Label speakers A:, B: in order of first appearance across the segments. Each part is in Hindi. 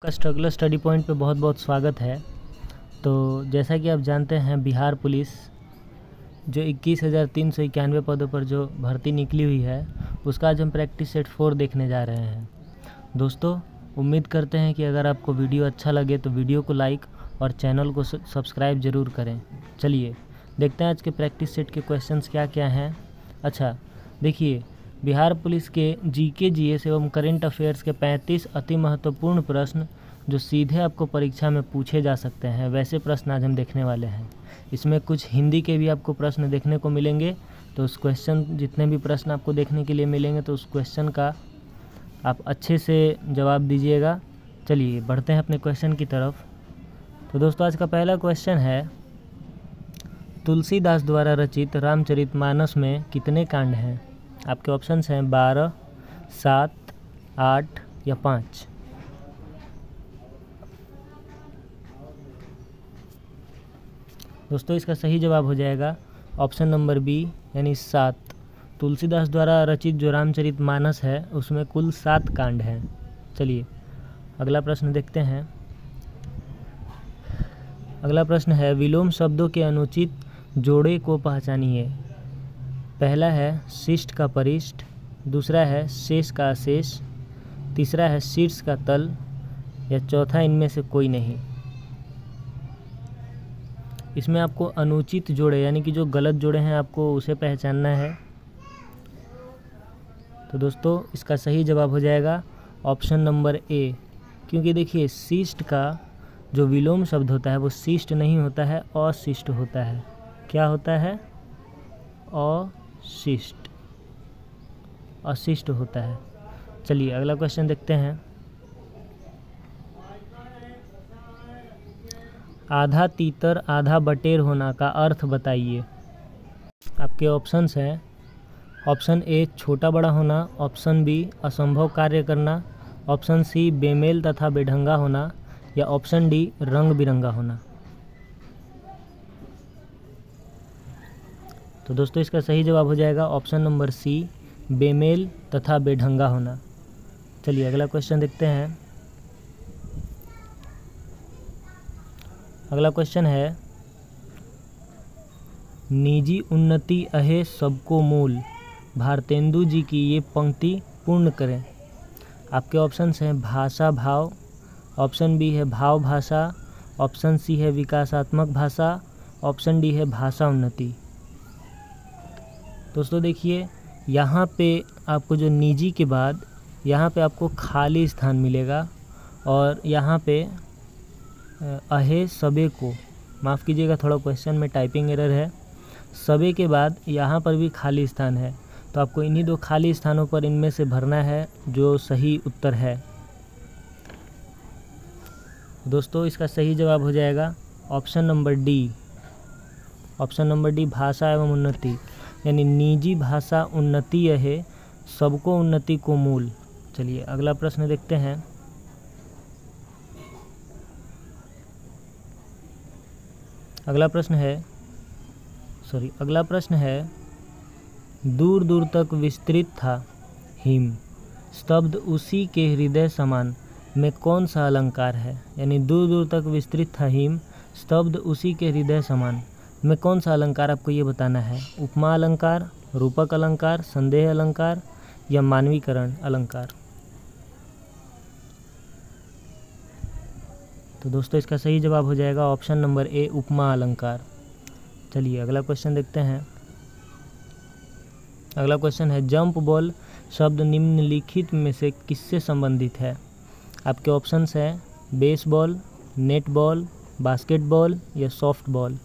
A: का स्ट्रगलर स्टडी पॉइंट पे बहुत बहुत स्वागत है। तो जैसा कि आप जानते हैं, बिहार पुलिस जो 21,391 पदों पर जो भर्ती निकली हुई है, उसका आज हम प्रैक्टिस सेट 4 देखने जा रहे हैं। दोस्तों, उम्मीद करते हैं कि अगर आपको वीडियो अच्छा लगे तो वीडियो को लाइक और चैनल को सब्सक्राइब ज़रूर करें। चलिए देखते हैं आज के प्रैक्टिस सेट के क्वेश्चंस क्या क्या हैं। अच्छा देखिए, बिहार पुलिस के जीके जीएस एवं करंट अफेयर्स के 35 अति महत्वपूर्ण प्रश्न जो सीधे आपको परीक्षा में पूछे जा सकते हैं, वैसे प्रश्न आज हम देखने वाले हैं। इसमें कुछ हिंदी के भी आपको प्रश्न देखने को मिलेंगे। तो उस क्वेश्चन जितने भी प्रश्न आपको देखने के लिए मिलेंगे तो उस क्वेश्चन का आप अच्छे से जवाब दीजिएगा। चलिए बढ़ते हैं अपने क्वेश्चन की तरफ। तो दोस्तों, आज का पहला क्वेश्चन है, तुलसीदास द्वारा रचित रामचरितमानस में कितने कांड हैं? आपके ऑप्शंस हैं 12, 7, 8 या 5। दोस्तों, इसका सही जवाब हो जाएगा ऑप्शन नंबर बी यानी 7। तुलसीदास द्वारा रचित जो रामचरितमानस है उसमें कुल 7 कांड हैं। चलिए अगला प्रश्न देखते हैं। अगला प्रश्न है, विलोम शब्दों के अनुचित जोड़े को पहचानिए। पहला है शिष्ट का परिष्ट, दूसरा है शेष का अशेष, तीसरा है शीर्ष का तल, या चौथा इनमें से कोई नहीं। इसमें आपको अनुचित जोड़े यानी कि जो गलत जोड़े हैं आपको उसे पहचानना है। तो दोस्तों, इसका सही जवाब हो जाएगा ऑप्शन नंबर ए, क्योंकि देखिए शिष्ट का जो विलोम शब्द होता है वो शिष्ट नहीं होता है, अशिष्ट होता है। क्या होता है? अशिष्ट, अशिष्ट होता है। चलिए अगला क्वेश्चन देखते हैं। आधा तीतर आधा बटेर होना का अर्थ बताइए। आपके ऑप्शंस हैं, ऑप्शन ए छोटा बड़ा होना, ऑप्शन बी असंभव कार्य करना, ऑप्शन सी बेमेल तथा बेढंगा होना, या ऑप्शन डी रंग बिरंगा होना। तो दोस्तों, इसका सही जवाब हो जाएगा ऑप्शन नंबर सी, बेमेल तथा बेढंगा होना। चलिए अगला क्वेश्चन देखते हैं। अगला क्वेश्चन है, निजी उन्नति अहे सबको मूल, भारतेंदु जी की ये पंक्ति पूर्ण करें। आपके ऑप्शंस हैं भाषा भाव, ऑप्शन बी है भाव भाषा, ऑप्शन सी है विकासात्मक भाषा, ऑप्शन डी है भाषा उन्नति। दोस्तों देखिए, यहाँ पे आपको जो निजी के बाद यहाँ पे आपको खाली स्थान मिलेगा, और यहाँ पे अहे सबे को, माफ़ कीजिएगा थोड़ा क्वेश्चन में टाइपिंग एरर है, सबे के बाद यहाँ पर भी खाली स्थान है। तो आपको इन्हीं 2 खाली स्थानों पर इनमें से भरना है जो सही उत्तर है। दोस्तों, इसका सही जवाब हो जाएगा option number D. Option number D भाषा एवं उन्नति, यानी निजी भाषा उन्नति है सबको उन्नति को मूल। चलिए अगला प्रश्न देखते हैं। अगला प्रश्न है, दूर दूर तक विस्तृत था हिम, स्तब्ध उसी के हृदय समान में कौन सा अलंकार है? यानी दूर दूर तक विस्तृत था हिम, स्तब्ध उसी के हृदय समान में कौन सा अलंकार आपको ये बताना है। उपमा अलंकार, रूपक अलंकार, संदेह अलंकार, या मानवीकरण अलंकार। तो दोस्तों, इसका सही जवाब हो जाएगा ऑप्शन नंबर ए, उपमा अलंकार। चलिए अगला क्वेश्चन देखते हैं। अगला क्वेश्चन है, जंप बॉल शब्द निम्नलिखित में से किससे संबंधित है? आपके ऑप्शंस हैं बेसबॉल, नेट बॉल, बास्केटबॉल, या सॉफ्ट बॉल।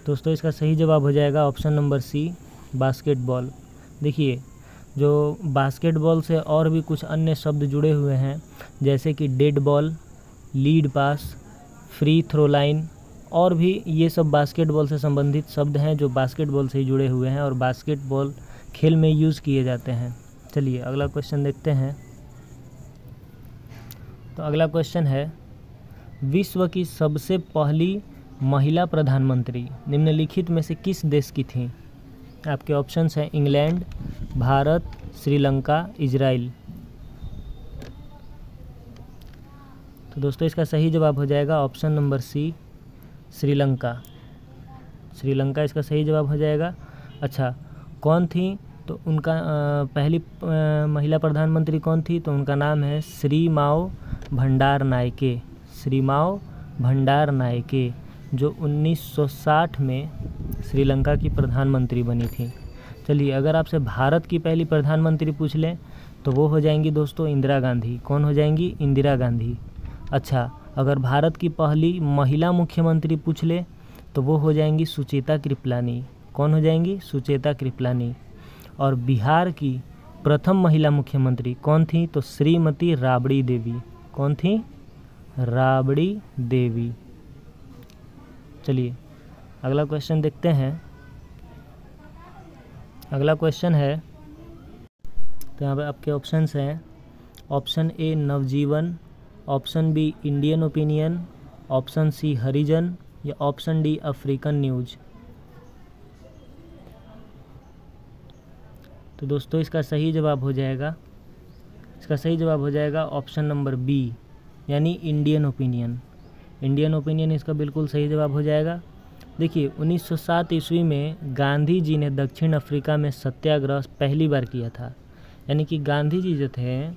A: दोस्तों, इसका सही जवाब हो जाएगा ऑप्शन नंबर सी, बास्केटबॉल। देखिए, जो बास्केटबॉल से और भी कुछ अन्य शब्द जुड़े हुए हैं, जैसे कि डेड बॉल, लीड पास, फ्री थ्रो लाइन, और भी ये सब बास्केटबॉल से संबंधित शब्द हैं जो बास्केटबॉल से ही जुड़े हुए हैं और बास्केटबॉल खेल में यूज़ किए जाते हैं। चलिए अगला क्वेश्चन देखते हैं। तो अगला क्वेश्चन है, विश्व की सबसे पहली महिला प्रधानमंत्री निम्नलिखित में से किस देश की थी? आपके ऑप्शंस हैं इंग्लैंड, भारत, श्रीलंका, इजराइल। तो दोस्तों इसका सही जवाब हो जाएगा option number C, Sri Lanka. Sri Lanka इसका सही जवाब हो जाएगा। अच्छा, कौन थी? तो उनका पहली महिला प्रधानमंत्री कौन थी? तो उनका नाम है श्री माओ भंडार नायके। श्री माओ भंडार नायके, जो 1960 में श्रीलंका की प्रधानमंत्री बनी थी। चलिए, अगर आपसे भारत की पहली प्रधानमंत्री पूछ लें तो वो हो जाएंगी दोस्तों इंदिरा गांधी। कौन हो जाएंगी? इंदिरा गांधी। अच्छा, अगर भारत की पहली महिला मुख्यमंत्री पूछ ले तो वो हो जाएंगी सुचेता कृपलानी। कौन हो जाएंगी? सुचेता कृपलानी। और बिहार की प्रथम महिला मुख्यमंत्री कौन थी? तो श्रीमती राबड़ी देवी। कौन थी? राबड़ी देवी। चलिए अगला क्वेश्चन देखते हैं। अगला क्वेश्चन है, तो यहाँ पे आपके ऑप्शंस हैं option A Navajivan, option B Indian Opinion, option C Harijan या ऑप्शन डी अफ्रीकन न्यूज़। तो दोस्तों इसका सही जवाब हो जाएगा, इसका सही जवाब हो जाएगा ऑप्शन नंबर बी, यानी इंडियन ओपिनियन। इंडियन ओपिनियन इसका बिल्कुल सही जवाब हो जाएगा। देखिए 1907 ईस्वी में गांधी जी ने दक्षिण अफ्रीका में सत्याग्रह पहली बार किया था। यानी कि गांधी जी जो थे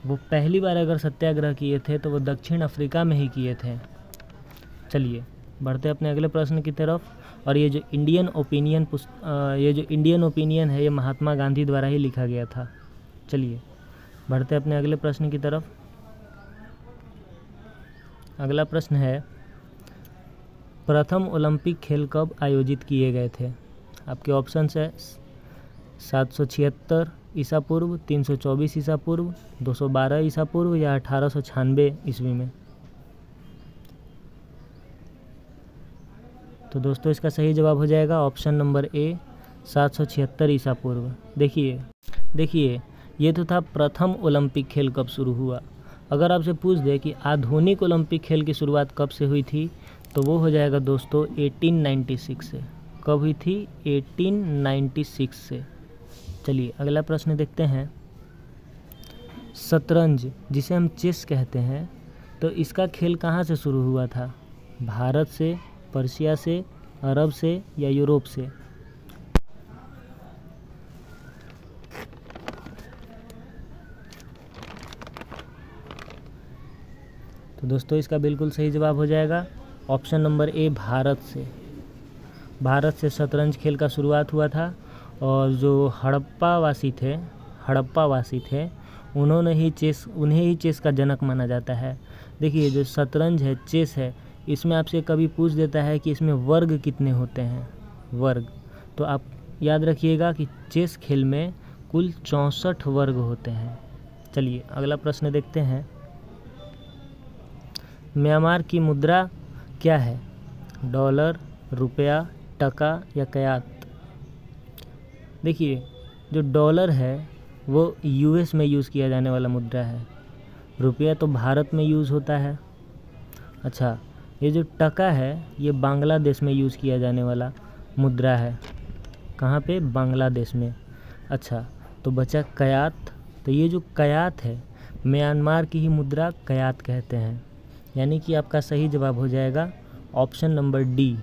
A: वो पहली बार अगर सत्याग्रह किए थे तो वो दक्षिण अफ्रीका में ही किए थे। चलिए बढ़ते अपने अगले प्रश्न की तरफ। और ये जो इंडियन ओपिनियन है ये महात्मा गांधी द्वारा ही लिखा गया था। चलिए बढ़ते अपने अगले प्रश्न की तरफ। अगला प्रश्न है, प्रथम ओलंपिक खेल कब आयोजित किए गए थे? आपके ऑप्शंस है 776 ईसा पूर्व, 324 ईसा पूर्व, 212 ईसा पूर्व या 1896 ईस्वी में। तो दोस्तों इसका सही जवाब हो जाएगा ऑप्शन नंबर ए 776 ईसा पूर्व। देखिए ये तो था प्रथम ओलंपिक खेल कब शुरू हुआ। अगर आपसे पूछ दे कि आधुनिक ओलंपिक खेल की शुरुआत कब से हुई थी तो वो हो जाएगा दोस्तों 1896 से। कब हुई थी? 1896 से। चलिए अगला प्रश्न देखते हैं। शतरंज जिसे हम चेस कहते हैं, तो इसका खेल कहाँ से शुरू हुआ था? भारत से, पर्शिया से, अरब से या यूरोप से? तो दोस्तों इसका बिल्कुल सही जवाब हो जाएगा ऑप्शन नंबर ए भारत से। भारत से शतरंज खेल का शुरुआत हुआ था और जो हड़प्पा वासी थे उन्हें ही चेस का जनक माना जाता है। देखिए जो शतरंज है, चेस है, इसमें आपसे कभी पूछ देता है कि इसमें वर्ग कितने होते हैं, वर्ग। तो आप याद रखिएगा कि चेस खेल में कुल 64 वर्ग होते हैं। चलिए अगला प्रश्न देखते हैं। म्यांमार की मुद्रा क्या है? डॉलर, रुपया, टका या कयात? देखिए जो डॉलर है वो यूएस में यूज़ किया जाने वाला मुद्रा है। रुपया तो भारत में यूज़ होता है। अच्छा, ये जो टका है ये बांग्लादेश में यूज़ किया जाने वाला मुद्रा है। कहाँ पे? बांग्लादेश में। अच्छा, तो बचा कयात। तो ये जो कयात है म्यांमार की ही मुद्रा कयात कहते हैं। यानी कि आपका सही जवाब हो जाएगा ऑप्शन नंबर डी।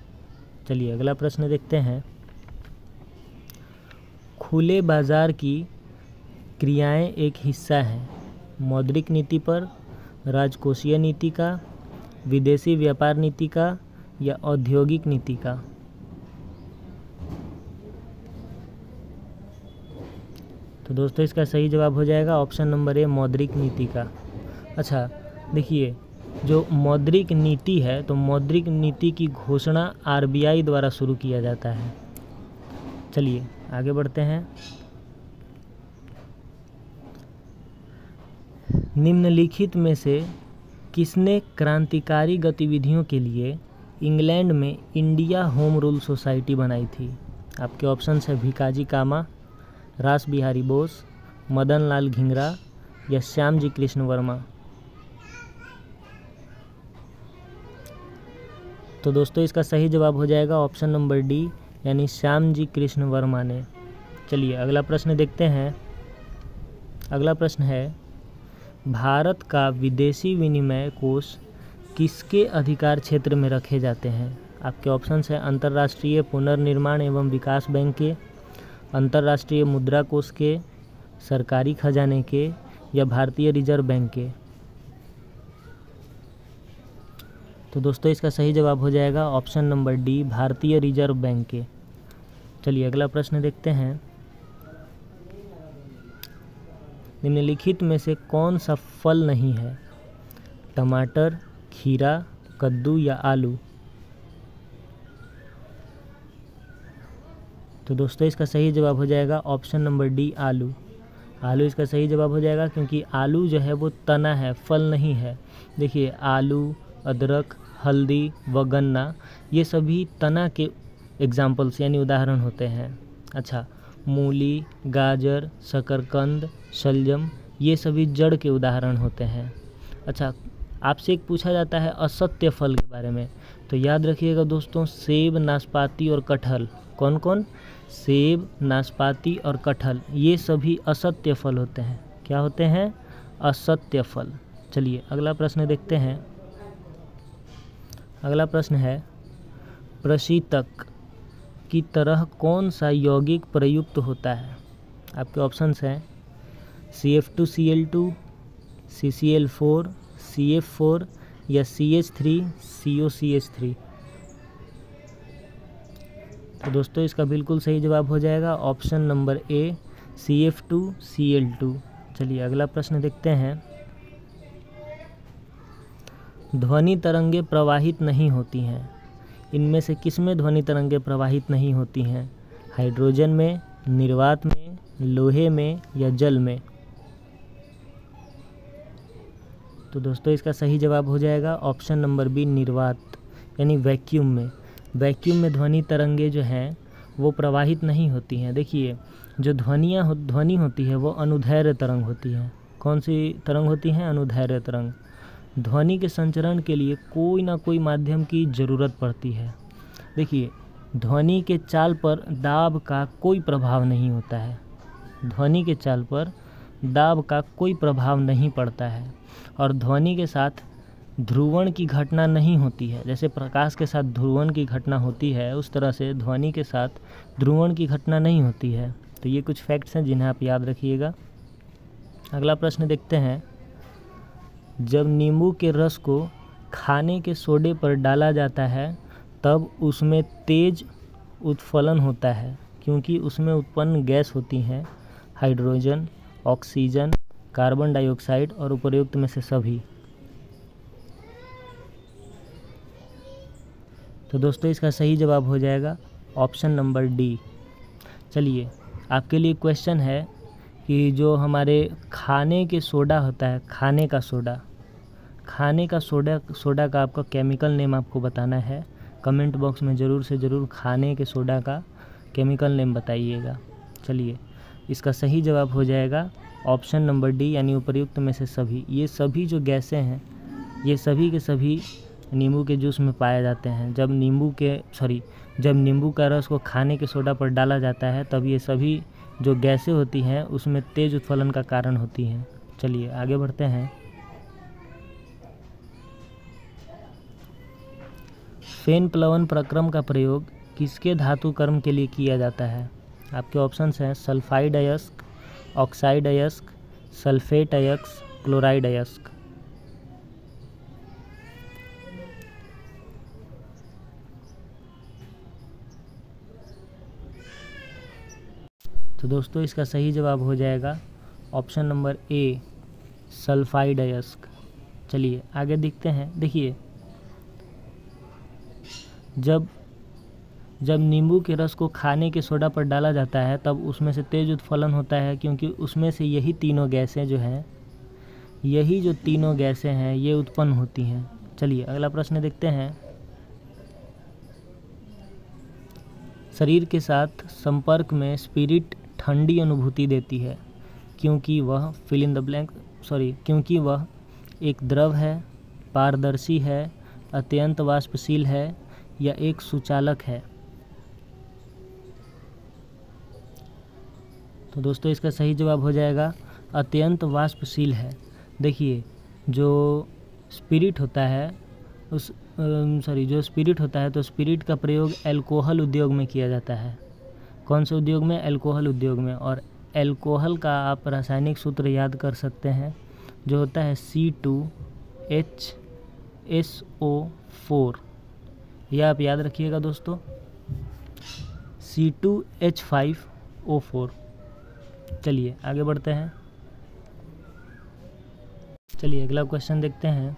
A: चलिए अगला प्रश्न देखते हैं। खुले बाजार की क्रियाएं एक हिस्सा हैं मौद्रिक नीति पर, राजकोषीय नीति का, विदेशी व्यापार नीति का या औद्योगिक नीति का? तो दोस्तों इसका सही जवाब हो जाएगा ऑप्शन नंबर ए मौद्रिक नीति का। अच्छा देखिए जो मौद्रिक नीति है तो मौद्रिक नीति की घोषणा आरबीआई द्वारा शुरू किया जाता है। चलिए आगे बढ़ते हैं। निम्नलिखित में से किसने क्रांतिकारी गतिविधियों के लिए इंग्लैंड में इंडिया होम रूल सोसाइटी बनाई थी? आपके ऑप्शंस है भिकाजी कामा, रास बिहारी बोस, मदन लाल धिंगरा या श्याम जी कृष्ण वर्मा? तो दोस्तों इसका सही जवाब हो जाएगा ऑप्शन नंबर डी, यानी श्याम जी कृष्ण वर्मा ने चलिए अगला प्रश्न देखते हैं। अगला प्रश्न है, भारत का विदेशी विनिमय कोष किसके अधिकार क्षेत्र में रखे जाते हैं? आपके ऑप्शंस हैं अंतर्राष्ट्रीय पुनर्निर्माण एवं विकास बैंक के, अंतर्राष्ट्रीय मुद्रा कोष के, सरकारी खजाने के या भारतीय रिजर्व बैंक के। तो दोस्तों इसका सही जवाब हो जाएगा ऑप्शन नंबर डी, भारतीय रिजर्व बैंक के। चलिए अगला प्रश्न देखते हैं। निम्नलिखित में से कौन सा फल नहीं है? टमाटर, खीरा, कद्दू या आलू? तो दोस्तों इसका सही जवाब हो जाएगा ऑप्शन नंबर डी, आलू। आलू इसका सही जवाब हो जाएगा, क्योंकि आलू जो है वो तना है, फल नहीं है। देखिए आलू, अदरक, हल्दी व गन्ना ये सभी तना के एग्जाम्पल्स यानी उदाहरण होते हैं। अच्छा, मूली, गाजर, शकरकंद, शलजम ये सभी जड़ के उदाहरण होते हैं। अच्छा, आपसे एक पूछा जाता है असत्य फल के बारे में, तो याद रखिएगा दोस्तों, सेब, नाशपाती और कटहल। कौन कौन? सेब, नाशपाती और कटहल ये सभी असत्य फल होते हैं। क्या होते हैं? असत्य फल। चलिए अगला प्रश्न देखते हैं। अगला प्रश्न है, प्रशीतक की तरह कौन सा यौगिक प्रयुक्त होता है? आपके ऑप्शंस हैं CF2Cl2, CCl4, CF4 या CH3 COCH3। तो दोस्तों इसका बिल्कुल सही जवाब हो जाएगा ऑप्शन नंबर ए, CF2Cl2। चलिए अगला प्रश्न देखते हैं। ध्वनि तरंगे प्रवाहित नहीं होती हैं, इनमें से किस में ध्वनि तरंगे प्रवाहित नहीं होती हैं? हाइड्रोजन में, निर्वात में, लोहे में या जल में? तो दोस्तों इसका सही जवाब हो जाएगा ऑप्शन नंबर बी, निर्वात यानी वैक्यूम में। वैक्यूम में ध्वनि तरंगे जो हैं वो प्रवाहित नहीं होती हैं। देखिए जो ध्वनि होती है वो अनुदैर्घ्य तरंग होती है। कौन सी तरंग होती हैं? अनुदैर्घ्य तरंग। ध्वनि के संचरण के लिए कोई ना कोई माध्यम की ज़रूरत पड़ती है। देखिए ध्वनि के चाल पर दाब का कोई प्रभाव नहीं होता है। ध्वनि के चाल पर दाब का कोई प्रभाव नहीं पड़ता है, और ध्वनि के साथ ध्रुवण की घटना नहीं होती है। जैसे प्रकाश के साथ ध्रुवण की घटना होती है, उस तरह से ध्वनि के साथ ध्रुवण की घटना नहीं होती है। तो ये कुछ फैक्ट्स हैं जिन्हें आप याद रखिएगा। अगला प्रश्न देखते हैं। जब नींबू के रस को खाने के सोडे पर डाला जाता है तब उसमें तेज उत्फलन होता है, क्योंकि उसमें उत्पन्न गैस होती हैं हाइड्रोजन, ऑक्सीजन, कार्बन डाइऑक्साइड और उपर्युक्त में से सभी। तो दोस्तों इसका सही जवाब हो जाएगा ऑप्शन नंबर डी। चलिए आपके लिए क्वेश्चन है कि जो हमारे खाने के सोडा होता है, खाने का सोडा का आपका केमिकल नेम आपको बताना है। कमेंट बॉक्स में ज़रूर से ज़रूर खाने के सोडा का केमिकल नेम बताइएगा। चलिए इसका सही जवाब हो जाएगा ऑप्शन नंबर डी यानी उपर्युक्त में से सभी। ये सभी जो गैसें हैं ये सभी के सभी नींबू के जूस में पाए जाते हैं। जब नींबू का रस को खाने के सोडा पर डाला जाता है तब ये सभी जो गैसें होती हैं उसमें तेज उत्फलन का कारण होती हैं। चलिए आगे बढ़ते हैं। फेन प्लवन प्रक्रम का प्रयोग किसके धातु कर्म के लिए किया जाता है? आपके ऑप्शंस हैं सल्फाइड अयस्क, ऑक्साइड अयस्क, सल्फेट अयस्क, क्लोराइड अयस्क। तो दोस्तों इसका सही जवाब हो जाएगा ऑप्शन नंबर ए, सल्फाइड अयस्क। चलिए आगे देखते हैं। देखिए जब नींबू के रस को खाने के सोडा पर डाला जाता है तब उसमें से तेज उत्फलन होता है, क्योंकि उसमें से यही तीनों गैसें ये उत्पन्न होती हैं। चलिए अगला प्रश्न देखते हैं। शरीर के साथ संपर्क में स्पिरिट ठंडी अनुभूति देती है, क्योंकि वह क्योंकि वह एक द्रव है, पारदर्शी है, अत्यंत वाष्पशील है या एक सुचालक है। तो दोस्तों इसका सही जवाब हो जाएगा अत्यंत वाष्पशील है। देखिए जो स्पिरिट होता है जो स्पिरिट होता है तो स्पिरिट का प्रयोग अल्कोहल उद्योग में किया जाता है। कौन से उद्योग में? अल्कोहल उद्योग में। और अल्कोहल का आप रासायनिक सूत्र याद कर सकते हैं जो होता है C2H4। यह आप याद रखिएगा दोस्तों, C2H5O4। चलिए आगे बढ़ते हैं। चलिए अगला क्वेश्चन देखते हैं।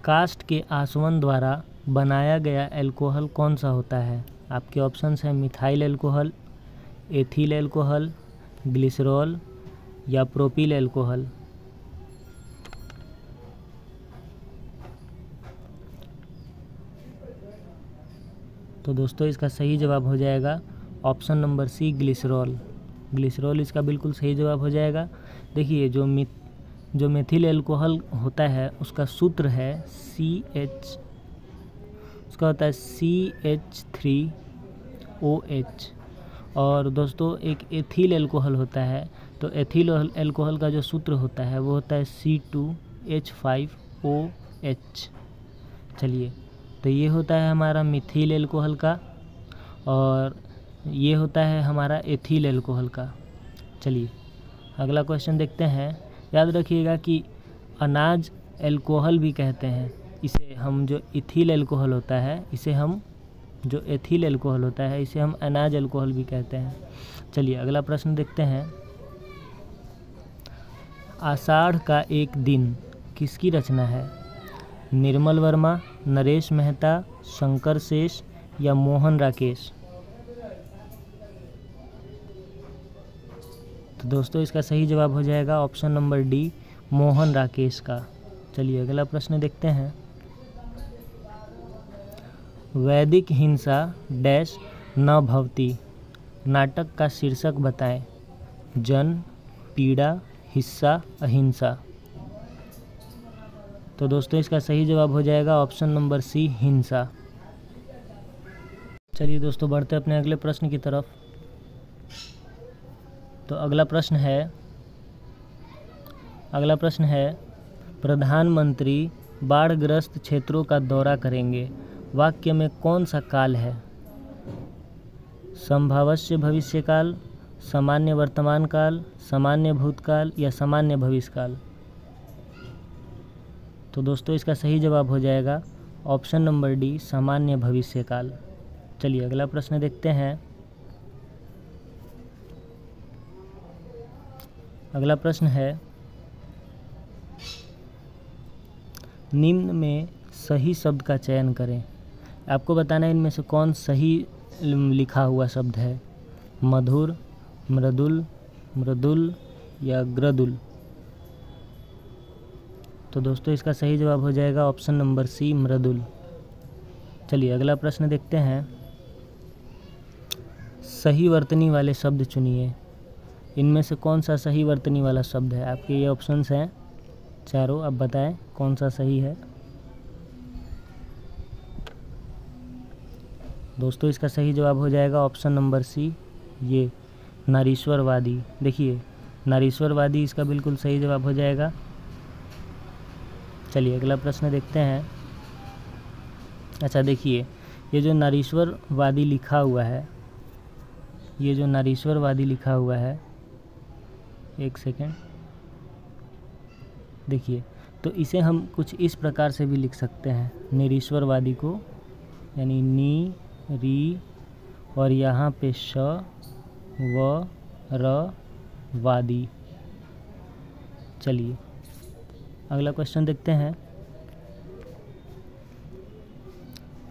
A: काष्ठ के आसवन द्वारा बनाया गया अल्कोहल कौन सा होता है? आपके ऑप्शंस हैं methyl alcohol, ethyl alcohol, glycerol या प्रोपिल अल्कोहल। तो दोस्तों इसका सही जवाब हो जाएगा option number C, glycerol. Glycerol इसका बिल्कुल सही जवाब हो जाएगा। देखिए जो मेथिल अल्कोहल होता है उसका सूत्र है उसका होता है CH3OH। और दोस्तों एक एथिल अल्कोहल होता है, तो एथिल अल्कोहल का जो सूत्र होता है वो होता है C2H5OH। चलिए तो ये होता है हमारा मिथिल अल्कोहल का और ये होता है हमारा एथिल अल्कोहल का। चलिए अगला क्वेश्चन देखते हैं। याद रखिएगा कि अनाज अल्कोहल भी कहते हैं इसे हम। जो इथिल अल्कोहल होता है इसे हम एथिल अल्कोहल होता है इसे हम अनाज अल्कोहल भी कहते हैं। चलिए अगला प्रश्न देखते हैं। आषाढ़ का एक दिन किसकी रचना है? निर्मल वर्मा, नरेश मेहता, शंकर शेष या मोहन राकेश। तो दोस्तों इसका सही जवाब हो जाएगा option number D, Mohan Rakesh का। चलिए अगला प्रश्न देखते हैं। वैदिक हिंसा डैश न भवती नाटक का शीर्षक बताएं। जन, पीड़ा, हिस्सा, अहिंसा। तो दोस्तों इसका सही जवाब हो जाएगा ऑप्शन नंबर सी, हिंसा। चलिए दोस्तों बढ़ते अपने अगले प्रश्न की तरफ। तो अगला प्रश्न है प्रधानमंत्री बाढ़ग्रस्त क्षेत्रों का दौरा करेंगे। वाक्य में कौन सा काल है? संभावश्य भविष्यकाल, सामान्य वर्तमान काल, सामान्य भूतकाल या सामान्य भविष्यकाल। तो दोस्तों इसका सही जवाब हो जाएगा ऑप्शन नंबर डी, सामान्य भविष्यकाल। चलिए अगला प्रश्न देखते हैं। अगला प्रश्न है निम्न में सही शब्द का चयन करें। आपको बताना है इनमें से कौन सही लिखा हुआ शब्द है। मधुर, मृदुल, मृदुल या ग्रदुल। तो दोस्तों इसका सही जवाब हो जाएगा ऑप्शन नंबर सी, मृदुल। चलिए अगला प्रश्न देखते हैं। सही वर्तनी वाले शब्द चुनिए। इनमें से कौन सा सही वर्तनी वाला शब्द है? आपके ये ऑप्शंस हैं चारों, अब बताएं कौन सा सही है। दोस्तों इसका सही जवाब हो जाएगा ऑप्शन नंबर सी, ये नारीश्वरवादी। देखिए नारीश्वरवादी इसका बिल्कुल सही जवाब हो जाएगा। चलिए अगला प्रश्न देखते हैं। अच्छा देखिए ये जो नारीश्वरवादी लिखा हुआ है, एक सेकेंड, देखिए तो इसे हम कुछ इस प्रकार से भी लिख सकते हैं निरीश्वरवादी को, यानी नी री और यहाँ पे श व र वादी। चलिए अगला क्वेश्चन देखते हैं।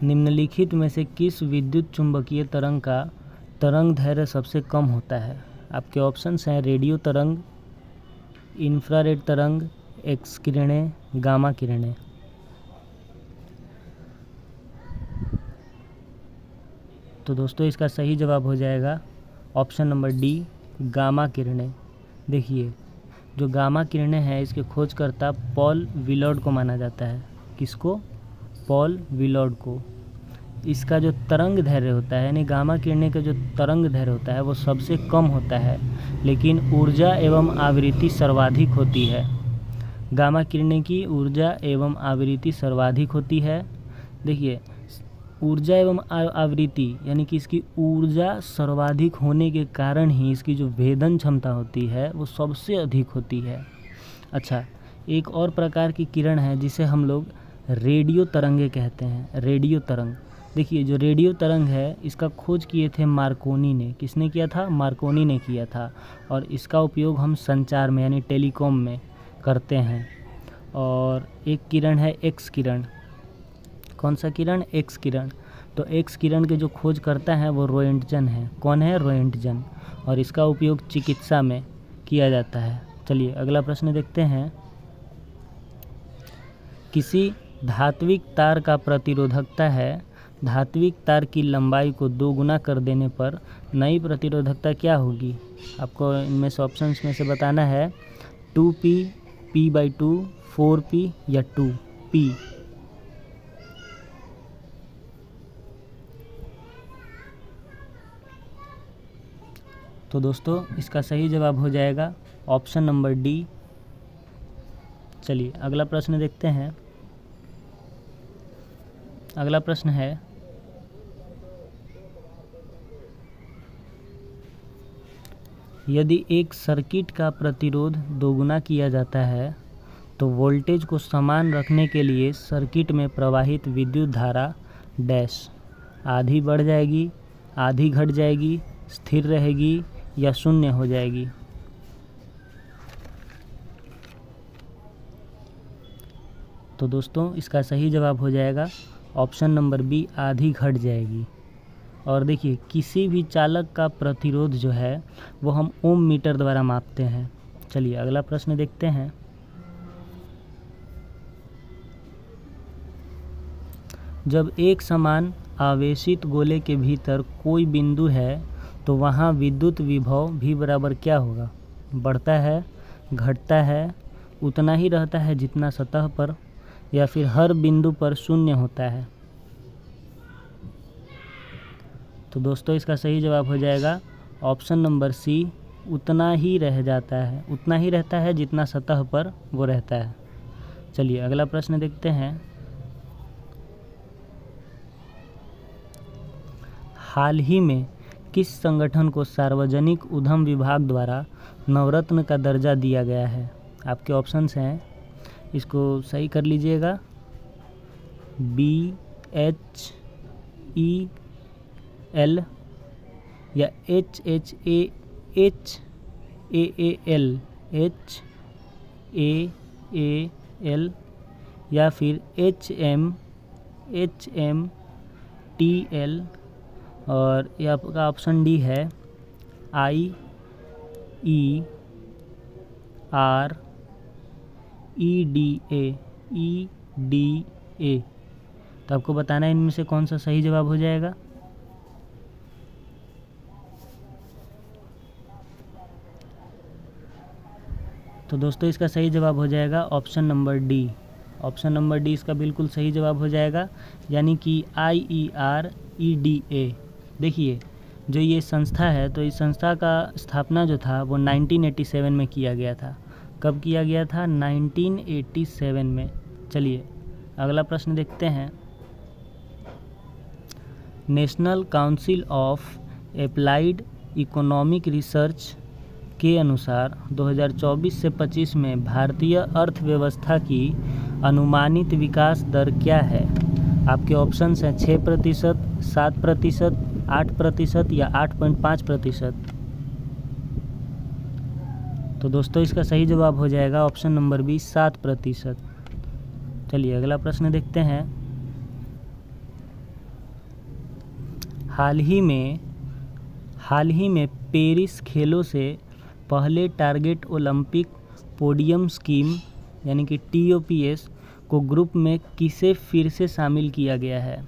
A: निम्नलिखित में से किस विद्युत चुंबकीय तरंग का तरंग दैर्घ्य सबसे कम होता है? आपके ऑप्शंस हैं रेडियो तरंग, इंफ्रारेड तरंग, एक्स किरणें, गामा किरणें। तो दोस्तों इसका सही जवाब हो जाएगा ऑप्शन नंबर डी, गामा किरणें। देखिए जो गामा किरणें हैं इसके खोजकर्ता पॉल विलॉर्ड को माना जाता है। किसको? पॉल विलॉर्ड को। इसका जो तरंग दैर्घ्य होता है, यानी गामा किरणें का जो तरंग दैर्घ्य होता है वो सबसे कम होता है, लेकिन ऊर्जा एवं आवृत्ति सर्वाधिक होती है। गामा किरणें की ऊर्जा एवं आवृत्ति सर्वाधिक होती है। देखिए, ऊर्जा एवं आवृत्ति यानी कि इसकी ऊर्जा सर्वाधिक होने के कारण ही इसकी जो भेदन क्षमता होती है वो सबसे अधिक होती है। अच्छा, एक और प्रकार की किरण है जिसे हम लोग रेडियो तरंगे कहते हैं। रेडियो तरंग, देखिए जो रेडियो तरंग है इसका खोज किए थे मार्कोनी ने। किसने किया था? मार्कोनी ने किया था। और इसका उपयोग हम संचार में यानी टेलीकॉम में करते हैं। और एक किरण है एक्स किरण। कौन सा किरण? एक्स किरण। तो एक्स किरण के जो खोज करता है वो रोएंटजन है। कौन है? रोएंटजन। और इसका उपयोग चिकित्सा में किया जाता है। चलिए अगला प्रश्न देखते हैं। किसी धात्विक तार का प्रतिरोधकता है, धात्विक तार की लंबाई को 2 गुना कर देने पर नई प्रतिरोधकता क्या होगी? आपको इनमें से ऑप्शंस में से बताना है 2p, p/2, 4p या 2p। तो दोस्तों इसका सही जवाब हो जाएगा ऑप्शन नंबर डी। चलिए अगला प्रश्न देखते हैं। अगला प्रश्न है, यदि एक सर्किट का प्रतिरोध 2 गुना किया जाता है तो वोल्टेज को समान रखने के लिए सर्किट में प्रवाहित विद्युत धारा डैश आधी बढ़ जाएगी, आधी घट जाएगी, स्थिर रहेगी या शून्य हो जाएगी? तो दोस्तों इसका सही जवाब हो जाएगा ऑप्शन नंबर बी, आधी घट जाएगी। और देखिए, किसी भी चालक का प्रतिरोध जो है वो हम ओम मीटर द्वारा मापते हैं। चलिए अगला प्रश्न देखते हैं। जब एक समान आवेशित गोले के भीतर कोई बिंदु है तो वहाँ विद्युत विभव भी बराबर क्या होगा? बढ़ता है, घटता है, उतना ही रहता है जितना सतह पर, या फिर हर बिंदु पर शून्य होता है? तो दोस्तों इसका सही जवाब हो जाएगा ऑप्शन नंबर सी, उतना ही रह जाता है, उतना ही रहता है जितना सतह पर वो रहता है। चलिए अगला प्रश्न देखते हैं। हाल ही में किस संगठन को सार्वजनिक उद्यम विभाग द्वारा नवरत्न का दर्जा दिया गया है? आपके ऑप्शंस हैं, इसको सही कर लीजिएगा। BHEL या HAAL या फिर HMTL, और ये आपका ऑप्शन डी है EDA। तो आपको बताना है इनमें से कौन सा सही जवाब हो जाएगा। तो दोस्तों इसका सही जवाब हो जाएगा option number D. Option number D इसका बिल्कुल सही जवाब हो जाएगा, यानी कि IEREDA। देखिए जो ये संस्था है, तो इस संस्था का स्थापना जो था वो 1987 में किया गया था। कब किया गया था? 1987 में। चलिए अगला प्रश्न देखते हैं। National council of applied economic research के अनुसार 2024 से 25 में भारतीय अर्थव्यवस्था की अनुमानित विकास दर क्या है? आपके ऑप्शंस हैं 6%, 7%, 8% या 8.5%। तो दोस्तों इसका सही जवाब हो जाएगा ऑप्शन नंबर बी, 7%। चलिए अगला प्रश्न देखते हैं। हाल ही में पेरिस खेलों से पहले टारगेट ओलंपिक पोडियम स्कीम यानी कि TOPS को ग्रुप में किसे फिर से शामिल किया गया है?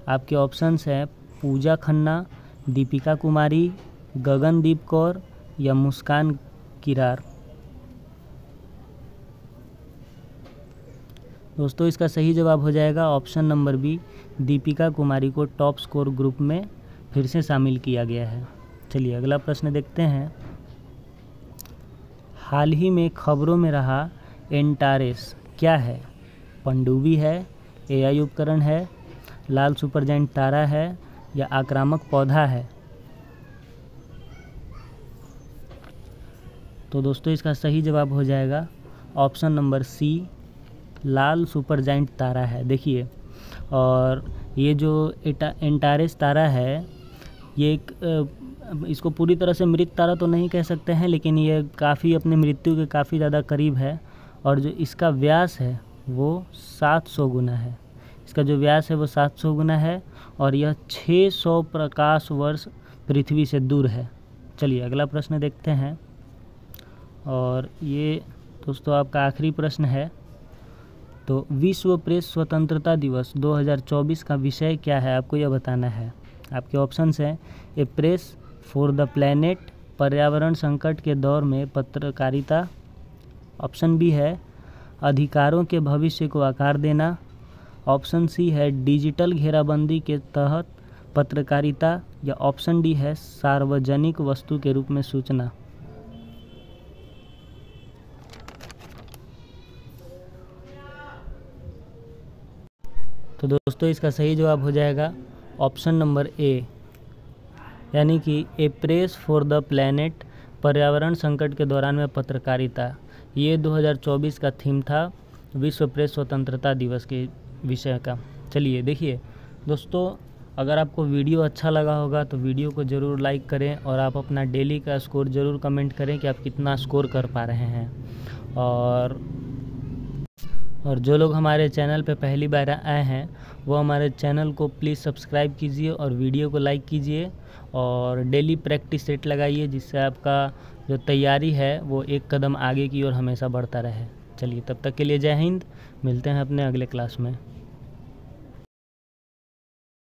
A: आपके ऑप्शंस हैं पूजा खन्ना, दीपिका कुमारी, गगनदीप कौर या मुस्कान किरार। दोस्तों इसका सही जवाब हो जाएगा option number B, Deepika Kumari को टॉप स्कोर ग्रुप में फिर से शामिल किया गया है। चलिए अगला प्रश्न देखते हैं। हाल ही में खबरों में रहा एंटारेस क्या है? पनडुब्बी है, एआई उपकरण है, लाल सुपरजाइंट तारा है या आक्रामक पौधा है? तो दोस्तों इसका सही जवाब हो जाएगा ऑप्शन नंबर सी, लाल सुपरजाइंट तारा है। देखिए, और ये जो एंटारेस तारा है, ये एक इसको पूरी तरह से मृत तारा तो नहीं कह सकते हैं, लेकिन ये काफ़ी अपनी मृत्यु के काफ़ी ज़्यादा करीब है। और जो इसका व्यास है वो 700 गुना है। इसका जो व्यास है वो 700 गुना है और यह 600 प्रकाश वर्ष पृथ्वी से दूर है। चलिए अगला प्रश्न देखते हैं, और ये दोस्तों आपका आखिरी प्रश्न है। तो विश्व प्रेस स्वतंत्रता दिवस 2024 का विषय क्या है, आपको यह बताना है। आपके ऑप्शंस हैं ए प्रेस फॉर द प्लैनेट, पर्यावरण संकट के दौर में पत्रकारिता। ऑप्शन बी है अधिकारों के भविष्य को आकार देना। ऑप्शन सी है डिजिटल घेराबंदी के तहत पत्रकारिता, या ऑप्शन डी है सार्वजनिक वस्तु के रूप में सूचना। तो दोस्तों इसका सही जवाब हो जाएगा ऑप्शन नंबर ए, यानी कि ए प्रेस फॉर द प्लैनेट, पर्यावरण संकट के दौरान में पत्रकारिता। ये 2024 का थीम था विश्व प्रेस स्वतंत्रता दिवस के विषय का। चलिए देखिए दोस्तों, अगर आपको वीडियो अच्छा लगा होगा तो वीडियो को ज़रूर लाइक करें और आप अपना डेली का स्कोर ज़रूर कमेंट करें कि आप कितना स्कोर कर पा रहे हैं। और जो लोग हमारे चैनल पे पहली बार आए हैं वो हमारे चैनल को प्लीज़ सब्सक्राइब कीजिए और वीडियो को लाइक कीजिए और डेली प्रैक्टिस सेट लगाइए, जिससे आपका जो तैयारी है वो एक कदम आगे की ओर हमेशा बढ़ता रहे। चलिए तब तक के लिए जय हिंद, मिलते हैं अपने अगले क्लास में।